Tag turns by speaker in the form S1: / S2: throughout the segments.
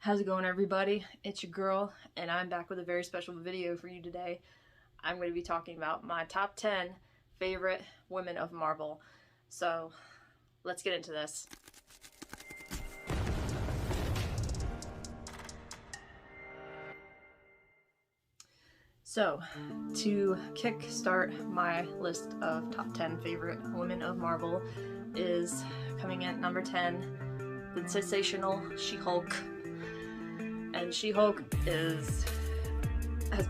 S1: How's it going, everybody? It's your girl, and I'm back with a very special video for you today. I'm going to be talking about my top 10 favorite women of Marvel. So, let's get into this. So, to kickstart my list of top 10 favorite women of Marvel is coming in at number 10, the sensational She-Hulk. And She-Hulk has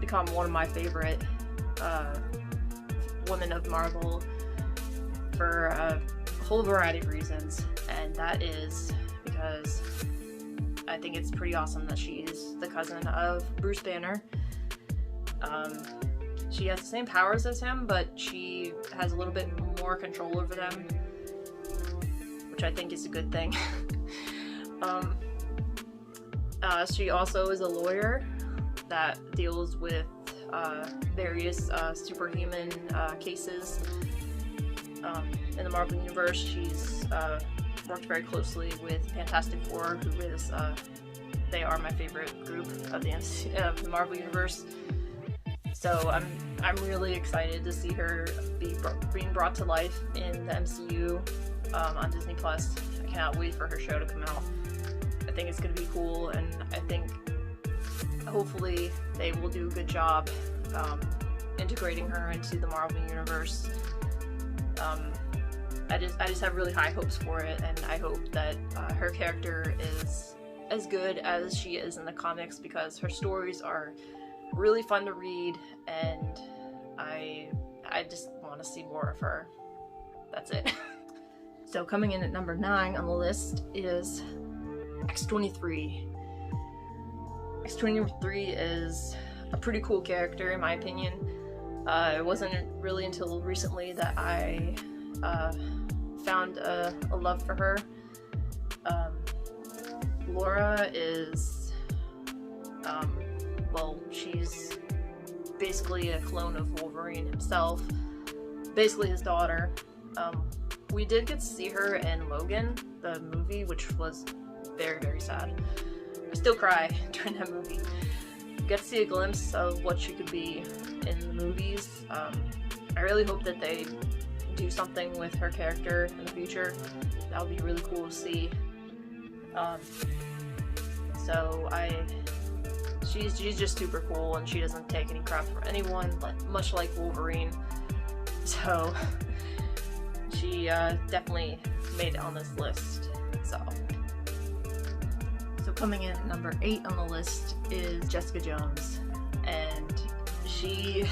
S1: become one of my favorite women of Marvel for a whole variety of reasons, and that is because I think it's pretty awesome that she's the cousin of Bruce Banner. She has the same powers as him, but she has a little bit more control over them, which I think is a good thing. She also is a lawyer that deals with various superhuman cases. In the Marvel Universe, she's worked very closely with Fantastic Four, who is, they are my favorite group of the Marvel Universe. So I'm really excited to see her being brought to life in the MCU on Disney+. I cannot wait for her show to come out. I think it's going to be cool, and I think hopefully they will do a good job integrating her into the Marvel Universe. I just have really high hopes for it, and I hope that her character is as good as she is in the comics, because her stories are really fun to read, and I just want to see more of her. That's it. So coming in at number 9 on the list is X-23. X-23 is a pretty cool character, in my opinion. It wasn't really until recently that I found a love for her. Laura is, well, she's basically a clone of Wolverine himself, basically his daughter. We did get to see her in Logan, the movie, which was very, very sad. I still cry during that movie. Get to see a glimpse of what she could be in the movies. I really hope that they do something with her character in the future. That would be really cool to see. She's just super cool, and she doesn't take any crap from anyone, much like Wolverine. So she definitely made it on this list. So coming in at number 8 on the list is Jessica Jones, and she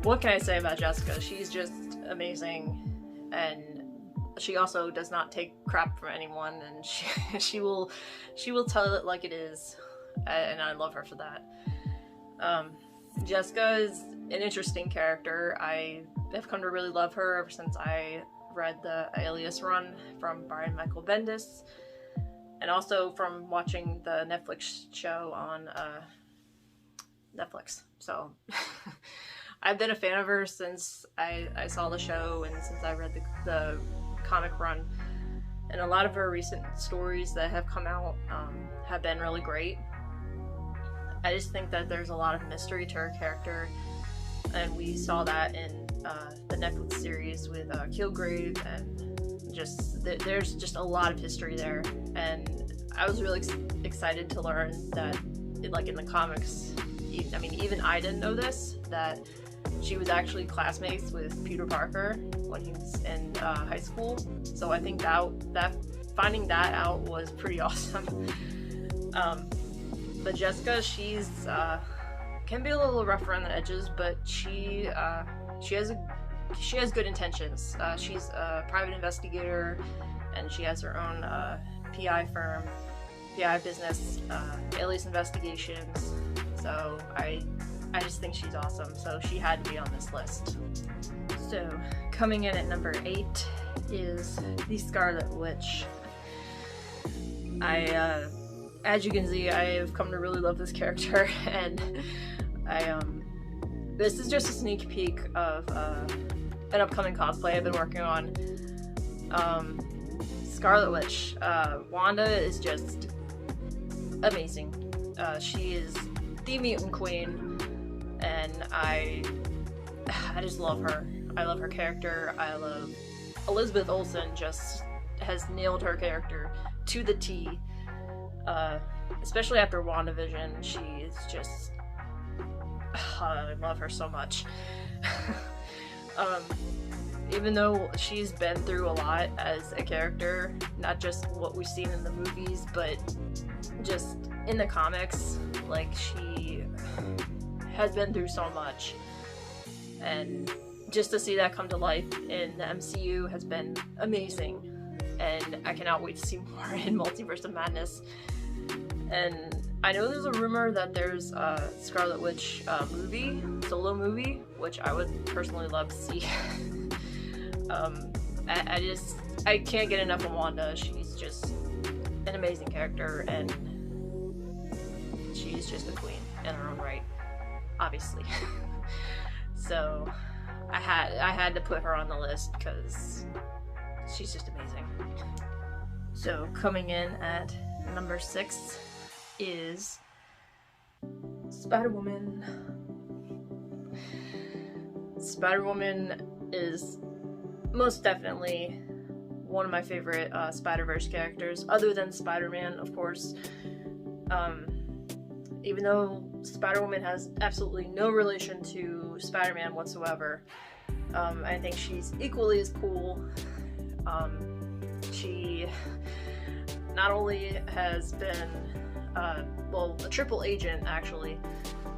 S1: what can I say about Jessica? She's just amazing, and she also does not take crap from anyone, and she will tell it like it is, and I love her for that. Jessica is an interesting character. I have come to really love her ever since I read the Alias run from Brian Michael Bendis, and also from watching the Netflix show on Netflix. So I've been a fan of her since I saw the show, and since I read the comic run. And a lot of her recent stories that have come out have been really great. I just think that there's a lot of mystery to her character, and we saw that in the Netflix series with Kilgrave, and there's just a lot of history there, and I was really excited to learn that, like in the comics, even I didn't know this, that she was actually classmates with Peter Parker when he was in high school. So I think that finding that out was pretty awesome. But Jessica, she's can be a little rough around the edges, but she has good intentions. She's a private investigator, and she has her own PI business, Alias Investigations. So I just think she's awesome. So she had to be on this list. So coming in at number 8 is the Scarlet Witch. As you can see, I have come to really love this character, and this is just a sneak peek of an upcoming cosplay I've been working on. Scarlet Witch. Wanda is just amazing. She is the mutant queen, and I just love her. I love her character. I love Elizabeth Olsen. Just has nailed her character to the T. Especially after WandaVision, she is just... I love her so much. Even though she's been through a lot as a character, not just what we've seen in the movies, but just in the comics, like, she has been through so much. And just to see that come to life in the MCU has been amazing. And I cannot wait to see more in Multiverse of Madness. And I know there's a rumor that there's a Scarlet Witch solo movie, which I would personally love to see. I can't get enough of Wanda. She's just an amazing character, and she's just a queen in her own right, obviously. So I had to put her on the list because she's just amazing. So coming in at number 6 is SpiderWoman. SpiderWoman is most definitely one of my favorite Spider-Verse characters, other than Spider-Man, of course. Even though SpiderWoman has absolutely no relation to Spider-Man whatsoever, I think she's equally as cool. She not only has been a triple agent, actually.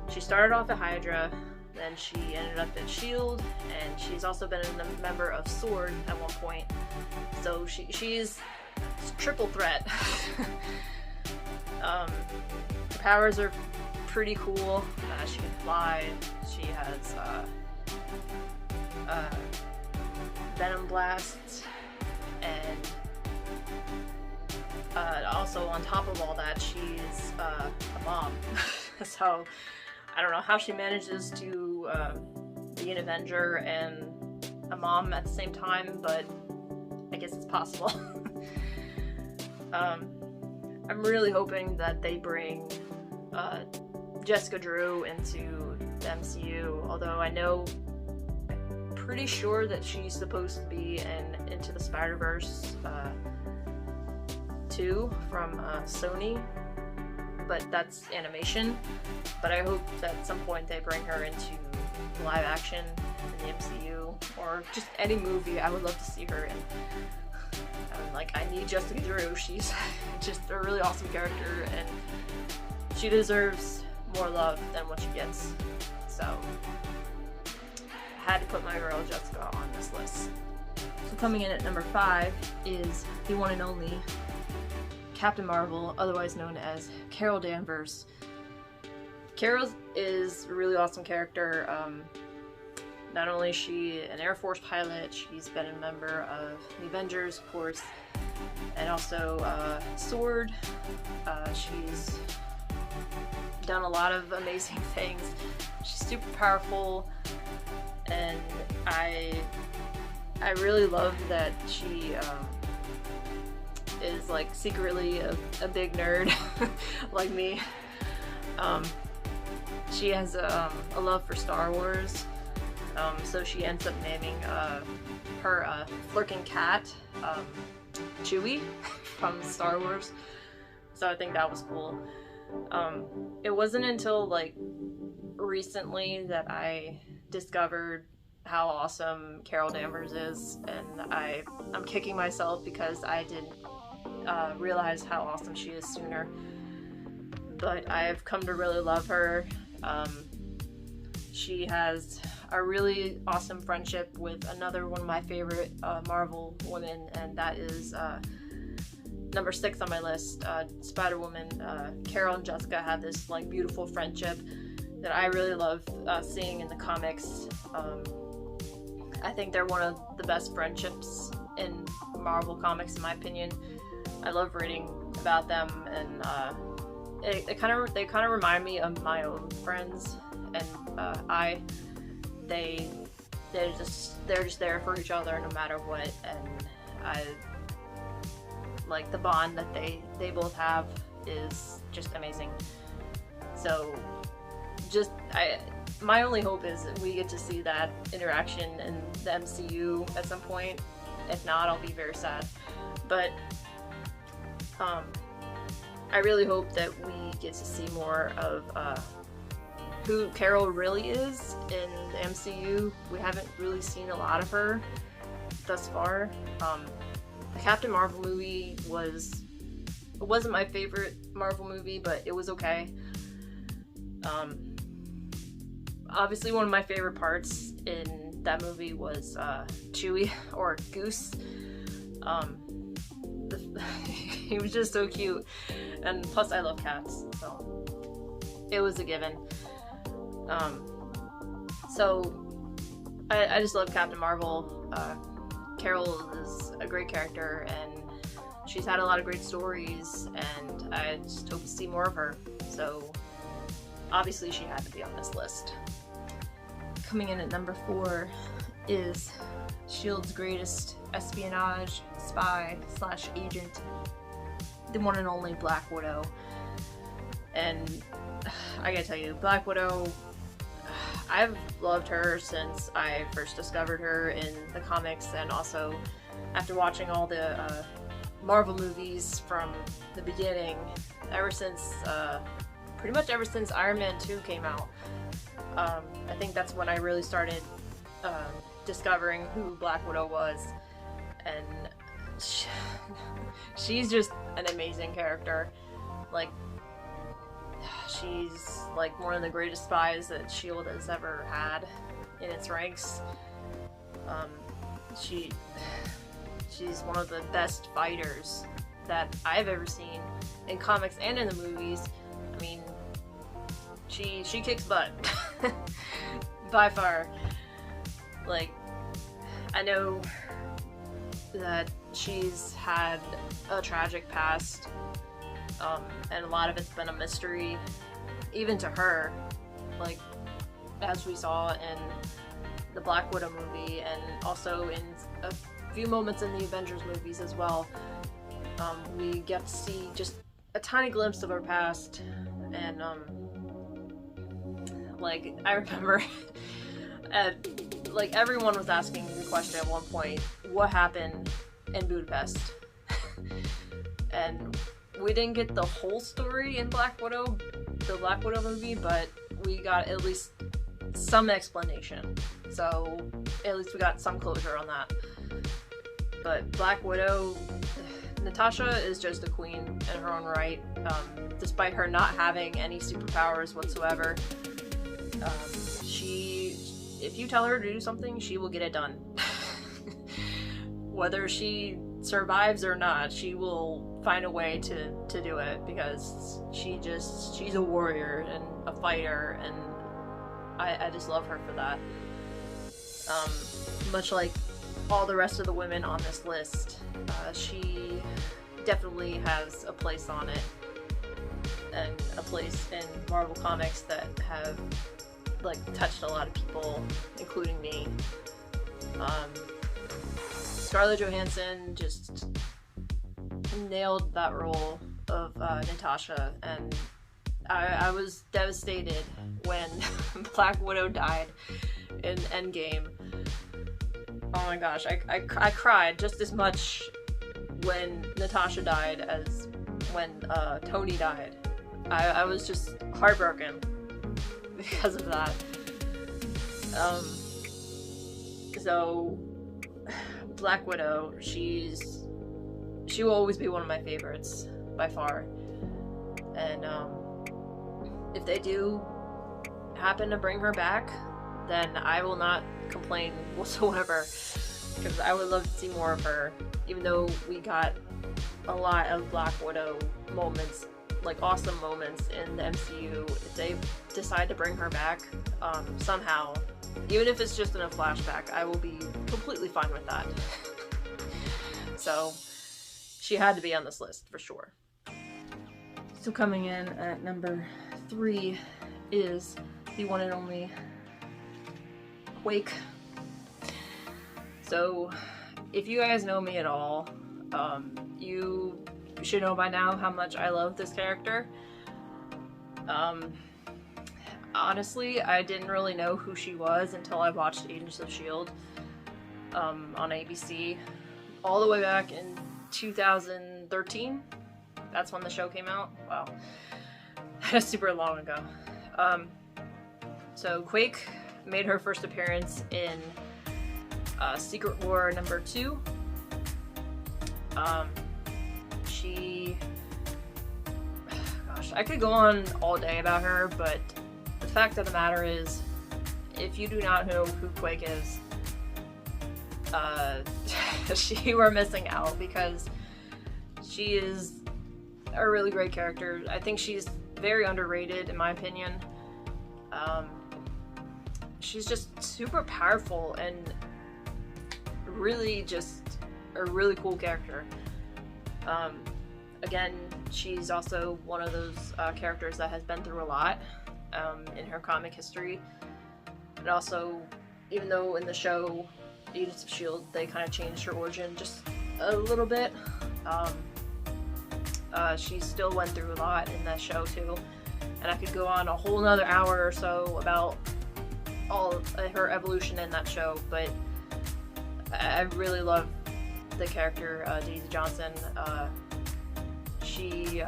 S1: She started off at Hydra, then she ended up at S.H.I.E.L.D., and she's also been a member of S.W.O.R.D. at one point. So she's triple threat. Her powers are pretty cool. She can fly. She has venom blasts, and also on top of all that, she's a mom. So I don't know how she manages to be an Avenger and a mom at the same time, but I guess it's possible. I'm really hoping that they bring Jessica Drew into the MCU, although I'm pretty sure that she's supposed to be in Into the Spider-Verse 2 from Sony, but that's animation. But I hope that at some point they bring her into live action in the MCU, or just any movie. I would love to see her in. I need Jessica Drew. She's just a really awesome character, and she deserves more love than what she gets. So I had to put my girl Jessica on this list. So coming in at number 5 is the one and only Captain Marvel, otherwise known as Carol Danvers. Carol is a really awesome character. Not only is she an Air Force pilot, she's been a member of the Avengers, of course, and also S.W.O.R.D. She's done a lot of amazing things. She's super powerful, and I really love that she is like secretly a big nerd like me. She has a love for Star Wars, so she ends up naming her Flirking cat Chewie from Star Wars. So I think that was cool. It wasn't until like recently that I discovered how awesome Carol Danvers is, and I'm kicking myself because I didn't realize how awesome she is sooner. But I've come to really love her. She has a really awesome friendship with another one of my favorite Marvel women, and that is number 6 on my list, SpiderWoman. Carol and Jessica have this like beautiful friendship that I really love seeing in the comics. I think they're one of the best friendships in Marvel comics, in my opinion. I love reading about them, and they kind of remind me of my own friends, and they're just there for each other no matter what, and I like the bond that they both have. is just amazing. So, my only hope is that we get to see that interaction in the MCU at some point. If not, I'll be very sad. But I really hope that we get to see more of who Carol really is in the MCU. We haven't really seen a lot of her thus far. The Captain Marvel movie wasn't my favorite Marvel movie, but it was okay. Obviously one of my favorite parts in that movie was Chewie, or Goose. He was just so cute, and plus I love cats, so it was a given. So I just love Captain Marvel. Carol is a great character, and she's had a lot of great stories, and I just hope to see more of her. So obviously she had to be on this list. Coming in at number 4 is S.H.I.E.L.D.'s greatest espionage spy / agent, the one and only Black Widow. And I gotta tell you, Black Widow, I've loved her since I first discovered her in the comics, and also after watching all the Marvel movies from the beginning, pretty much ever since Iron Man 2 came out. I think that's when I really started discovering who Black Widow was, and she's just an amazing character. Like, she's like one of the greatest spies that S.H.I.E.L.D. has ever had in its ranks. She's one of the best fighters that I've ever seen in comics and in the movies. I mean, she kicks butt by far. Like, I know that she's had a tragic past, and a lot of it's been a mystery, even to her, like, as we saw in the Black Widow movie, and also in a few moments in the Avengers movies as well. We get to see just a tiny glimpse of her past, and like, I remember like, everyone was asking the question at one point, what happened in Budapest? And we didn't get the whole story in Black Widow, the Black Widow movie, but we got at least some explanation. So at least we got some closure on that. But Black Widow, Natasha is just a queen in her own right, despite her not having any superpowers whatsoever. If you tell her to do something, she will get it done. Whether she survives or not, she will find a way to do it, because she's a warrior and a fighter, and I just love her for that. Much like all the rest of the women on this list, she definitely has a place on it, and a place in Marvel Comics that have, like, touched a lot of people, including me. Scarlett Johansson just nailed that role of Natasha, and I was devastated when Black Widow died in Endgame. Oh my gosh, I cried just as much when Natasha died as when Tony died. I was just heartbroken because of that. So Black Widow, she will always be one of my favorites by far. And if they do happen to bring her back, then I will not complain whatsoever, because I would love to see more of her. Even though we got a lot of Black Widow moments, like awesome moments in the MCU, if they decide to bring her back somehow, even if it's just in a flashback, I will be completely fine with that. So she had to be on this list for sure. So coming in at number 3 is the one and only Quake. So if you guys know me at all, you should know by now how much I love this character. Honestly, I didn't really know who she was until I watched Agents of S.H.I.E.L.D. On ABC all the way back in 2013. That's when the show came out. Wow. That's super long ago. So Quake made her first appearance in Secret War #2. Gosh, I could go on all day about her, but the fact of the matter is, if you do not know who Quake is, you are missing out, because she is a really great character. I think she's very underrated, in my opinion. She's just super powerful and really just a really cool character. Again, she's also one of those characters that has been through a lot in her comic history. And also, even though in the show Agents of S.H.I.E.L.D., they kind of changed her origin just a little bit, she still went through a lot in that show too. And I could go on a whole nother hour or so about all of her evolution in that show, but I really love the character Daisy Johnson. She,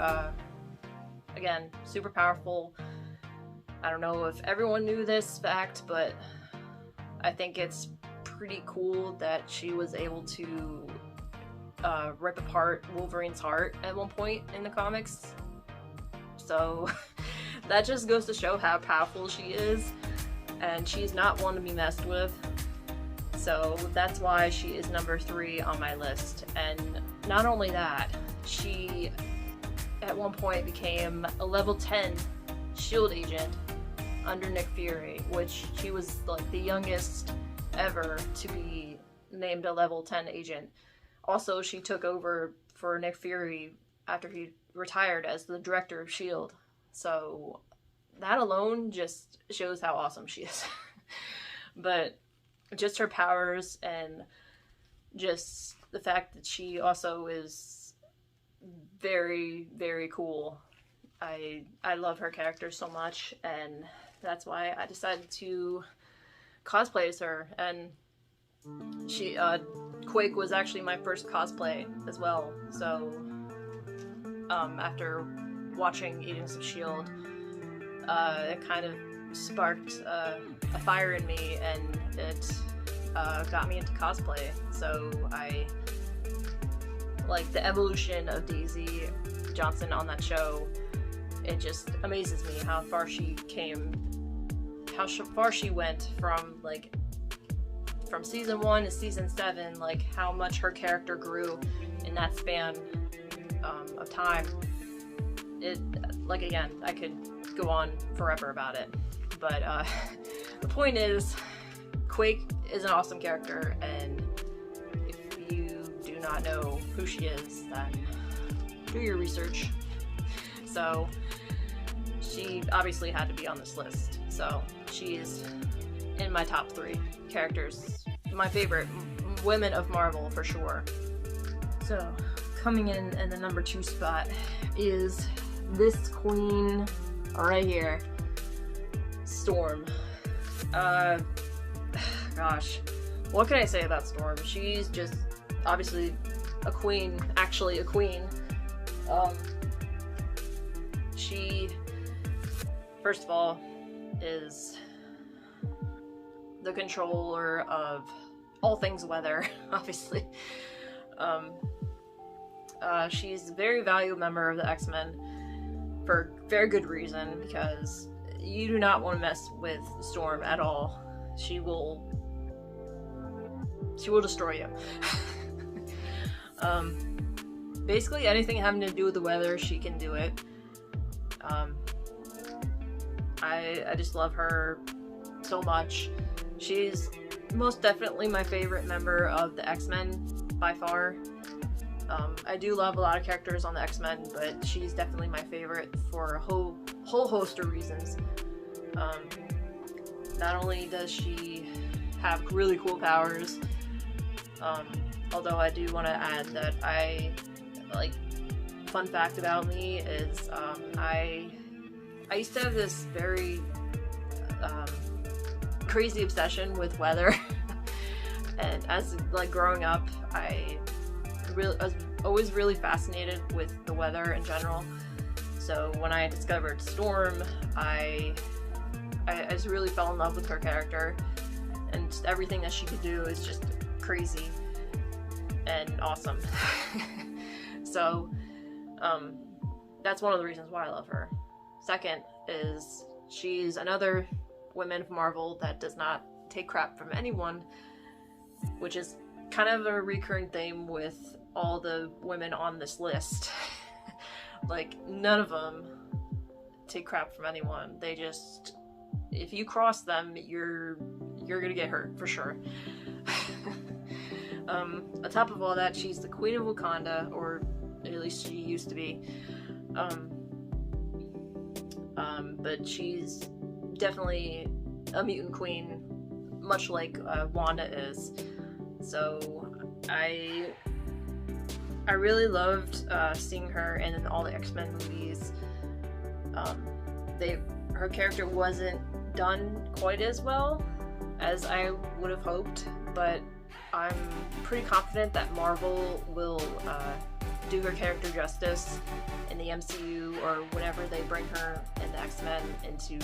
S1: again, super powerful. I don't know if everyone knew this fact, but I think it's pretty cool that she was able to rip apart Wolverine's heart at one point in the comics. So that just goes to show how powerful she is, and she's not one to be messed with. So that's why she is number 3 on my list. And not only that, she at one point became a level 10 S.H.I.E.L.D. agent under Nick Fury, which she was like the youngest ever to be named a level 10 agent. Also, she took over for Nick Fury after he retired as the director of S.H.I.E.L.D. So that alone just shows how awesome she is. But just her powers and just the fact that she also is very, very cool. I love her character so much, and that's why I decided to cosplay as her. And she, Quake was actually my first cosplay as well. So, after watching Agents of S.H.I.E.L.D., it kind of sparked a fire in me, and it got me into cosplay. So I like the evolution of Daisy Johnson on that show. It just amazes me how far she came, how far she went from season 1 to season 7, like how much her character grew in that span of time. It, like, again, I could go on forever about it, but the point is, Quake is an awesome character, and if you do not know who she is, then do your research. So she obviously had to be on this list, so she's in my top 3 characters, my favorite women of Marvel for sure. So coming in the number 2 spot is this queen right here, Storm. Gosh, what can I say about Storm? She's just obviously a queen, actually a queen. She, first of all, is the controller of all things weather, obviously. She's a very valuable member of the X-Men for very good reason, because you do not want to mess with Storm at all. She will destroy you. Basically anything having to do with the weather, she can do it. I just love her so much. She's most definitely my favorite member of the X-Men by far. I do love a lot of characters on the X-Men, but she's definitely my favorite for a whole host of reasons. Not only does she have really cool powers, although I do want to add that I like fun fact about me is I used to have this very crazy obsession with weather. And as like growing up, I was always really fascinated with the weather in general. So when I discovered Storm, I just really fell in love with her character, and just everything that she could do is just crazy and awesome. So that's one of the reasons why I love her. Second is she's another woman of Marvel that does not take crap from anyone, which is kind of a recurring theme with all the women on this list. Like, none of them take crap from anyone. They just, if you cross them, you're gonna get hurt for sure. On top of all that, she's the Queen of Wakanda, or at least she used to be. But she's definitely a mutant queen, much like Wanda is. So I really loved seeing her in all the X-Men movies. Her character wasn't done quite as well as I would have hoped, but I'm pretty confident that Marvel will do her character justice in the MCU, or whenever they bring her and the X-Men into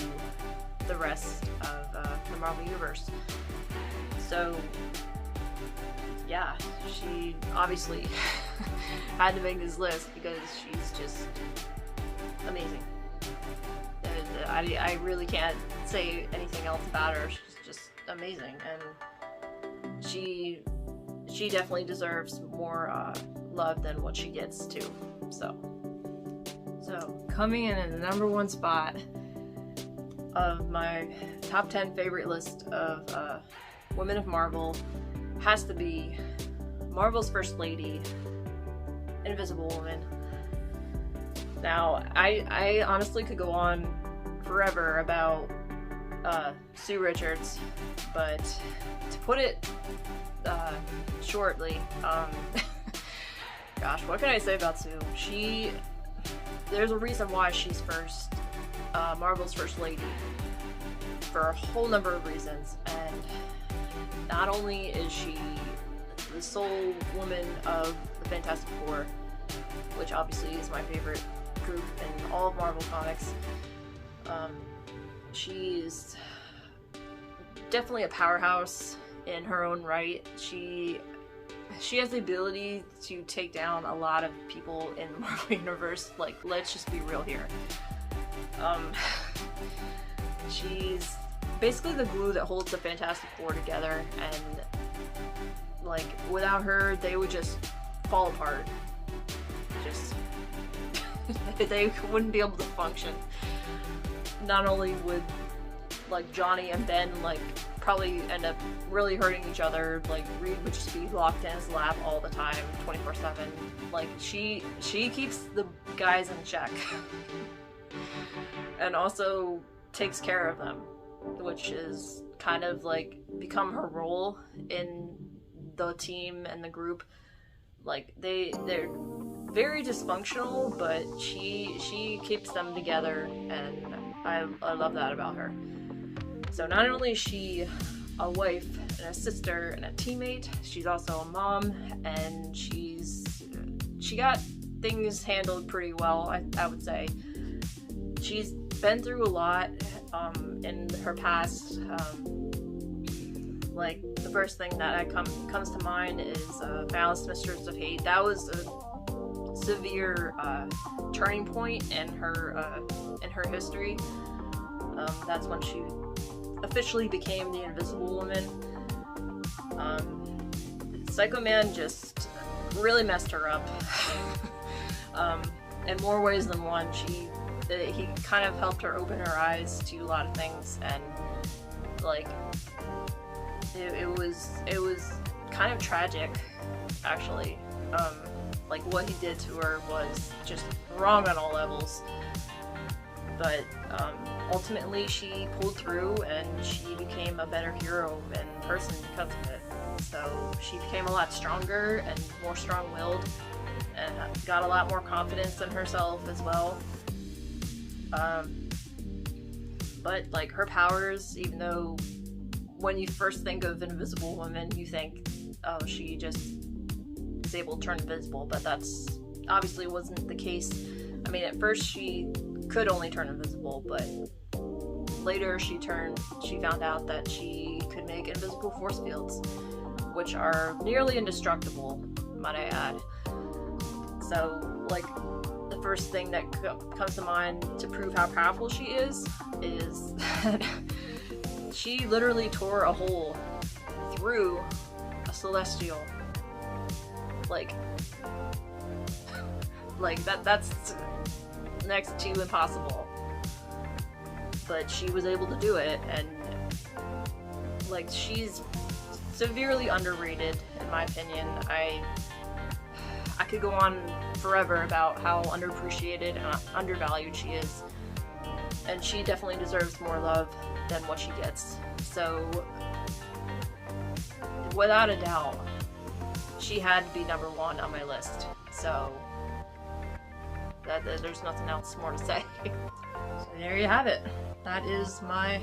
S1: the rest of the Marvel Universe. So yeah, she obviously had to make this list because she's just amazing. I really can't say anything else about her. She's just amazing, and she definitely deserves more love than what she gets too. So coming in at the number 1 spot of my top 10 favorite list of women of Marvel has to be Marvel's First Lady, Invisible Woman. Now, I honestly could go on forever about Sue Richards, but to put it shortly, gosh, what can I say about Sue? There's a reason why she's Marvel's First Lady, for a whole number of reasons, and not only is she the sole woman of the Fantastic Four, which obviously is my favorite group in all of Marvel Comics, she's definitely a powerhouse in her own right. She has the ability to take down a lot of people in the Marvel Universe. Like, let's just be real here. She's basically the glue that holds the Fantastic Four together, and like, without her, they would just fall apart. They wouldn't be able to function. Not only would like Johnny and Ben like probably end up really hurting each other, like Reed would just be locked in his lap all the time, 24/7. Like, she keeps the guys in check. And also takes care of them, which is kind of like become her role in the team and the group. Like, they're very dysfunctional, but she keeps them together, and I love that about her. So not only is she a wife and a sister and a teammate, she's also a mom, and she got things handled pretty well, I would say. She's been through a lot in her past. Like, the first thing that comes to mind is Balanced Mistress of Hate. That was a severe turning point in her history. That's when she officially became the Invisible Woman. Psycho Man just really messed her up. In more ways than one. He kind of helped her open her eyes to a lot of things, and like it was kind of tragic, actually. Like, what he did to her was just wrong on all levels. But ultimately she pulled through, and she became a better hero and person because of it. So she became a lot stronger and more strong-willed, and got a lot more confidence in herself as well. But like her powers, even though when you first think of Invisible Woman, you think, oh, she just is able to turn invisible, but that's obviously wasn't the case. I mean, at first she could only turn invisible, but later she found out that she could make invisible force fields, which are nearly indestructible, might I add. So, like, the first thing that comes to mind to prove how powerful she is that she literally tore a hole through a celestial. Like that's next to impossible. But she was able to do it, and like, she's severely underrated in my opinion. I could go on forever about how underappreciated and undervalued she is, and she definitely deserves more love than what she gets. So without a doubt, she had to be number one on my list. So there's nothing else more to say. So there you have it. That is my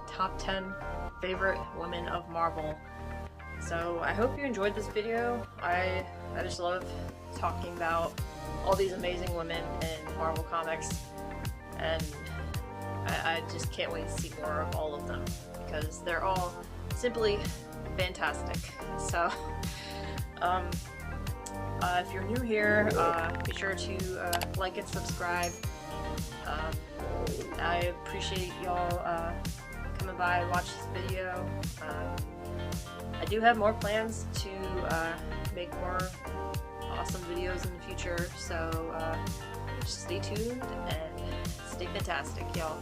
S1: top 10 favorite women of Marvel. So I hope you enjoyed this video. I just love talking about all these amazing women in Marvel Comics, and I just can't wait to see more of all of them, because they're all simply fantastic. So if you're new here, be sure to like and subscribe. I appreciate y'all coming by and watch this video. I do have more plans to make more awesome videos in the future, so just stay tuned and stay fantastic, y'all.